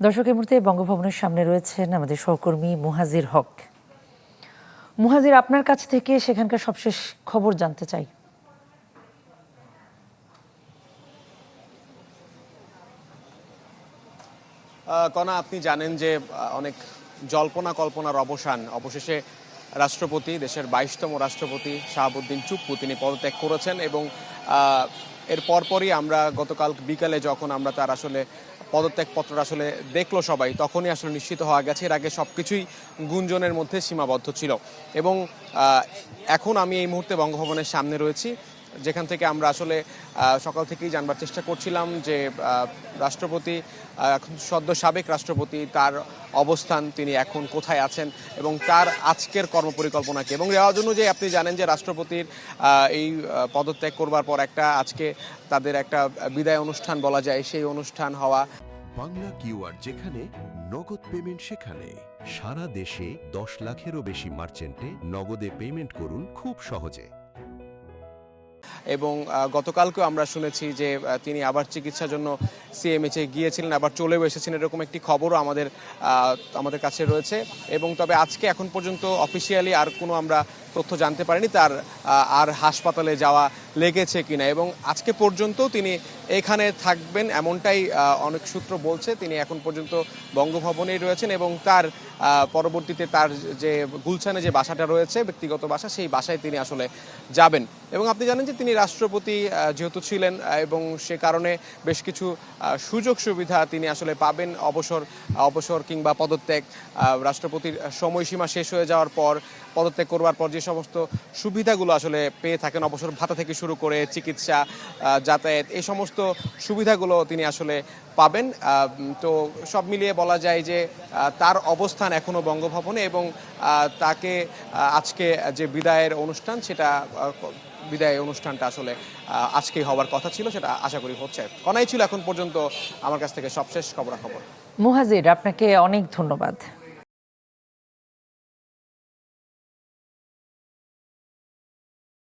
দর্শক, এই মুহূর্তে বঙ্গভবনের সামনে রয়েছেন আমাদের সহকর্মী মুহাজির হক। মুহাজির, আপনার কাছ থেকে সেখানকার সবশেষ খবর জানতে চাই। কণা, আপনি জানেন যে অনেক জল্পনা কল্পনার অবশেষে রাষ্ট্রপতি, দেশের 22তম রাষ্ট্রপতি শাহাবুদ্দিন চুপ্পু তিনি পদত্যাগ করেছেন এবং এর পরপরই আমরা গতকাল বিকালে যখন আমরা তার আসলে পদত্যাগপত্রটা আসলে দেখলো সবাই, তখনই আসলে নিশ্চিত হওয়া গেছে। এর আগে সব কিছুই গুঞ্জনের মধ্যে সীমাবদ্ধ ছিল এবং এখন আমি এই মুহূর্তে বঙ্গভবনের সামনে রয়েছি, যেখান থেকে আমরা আসলে সকাল থেকেই জানবার চেষ্টা করছিলাম যে রাষ্ট্রপতি, সদ্য সাবেক রাষ্ট্রপতি, তার অবস্থান, তিনি এখন কোথায় আছেন এবং তার আজকের কর্মপরিকল্পনা কি। এবং রেওয়াজ অনুযায়ী আপনি জানেন যে রাষ্ট্রপতির এই পদত্যাগ করবার পর আজকে তাদের একটা বিদায় অনুষ্ঠান বলা যায়, সেই অনুষ্ঠান হওয়া। বাংলা কিউআর, যেখানে নগদ পেমেন্ট সেখানে। সারা দেশে 10 লাখেরও বেশি মার্চেন্টে নগদে পেমেন্ট করুন খুব সহজে। এবং গতকালকেও আমরা শুনেছি যে তিনি আবার চিকিৎসার জন্য সিএমএইচে গিয়েছিলেন, আবার চলেও এসেছেন, এরকম একটি খবরও আমাদের কাছে রয়েছে। এবং তবে আজকে এখন পর্যন্ত অফিসিয়ালি আর কোনো আমরা তথ্য জানতে পারিনি তার আর হাসপাতালে যাওয়া লেগেছে কিনা। এবং আজকে পর্যন্ত তিনি এখানে থাকবেন এমনটাই অনেক সূত্র বলছে। তিনি এখন পর্যন্ত বঙ্গভবনেই রয়েছেন এবং তার পরবর্তীতে তার যে গুলশানে যে বাসাটা রয়েছে, ব্যক্তিগত বাসা, সেই বাসায় তিনি আসলে যাবেন। এবং আপনি জানেন যে তিনি রাষ্ট্রপতি যেহেতু ছিলেন এবং সে কারণে বেশ কিছু সুযোগ সুবিধা তিনি আসলে পাবেন। অবসর কিংবা পদত্যাগ, রাষ্ট্রপতির সময়সীমা শেষ হয়ে যাওয়ার পর পদত্যাগ করবার পর যে সমস্ত সুবিধাগুলো আসলে পেয়ে থাকেন, অবসর ভাতা থেকে শুরু করে চিকিৎসা, যাতায়াত, এই সমস্ত সুবিধাগুলো তিনি আসলে পাবেন। তো সব মিলিয়ে বলা যায় যে তার অবস্থান এখনও বঙ্গভবনে এবং তাকে আজকে যে বিদায়ের অনুষ্ঠান, বিদায় অনুষ্ঠানটা আসলে আজকেই হওয়ার কথা ছিল, সেটা আশা করি হচ্ছে। কনাই ছিল এখন পর্যন্ত আমার কাছ থেকে সবশেষ খবরাখবর। মুহাজির, আপনাকে অনেক ধন্যবাদ।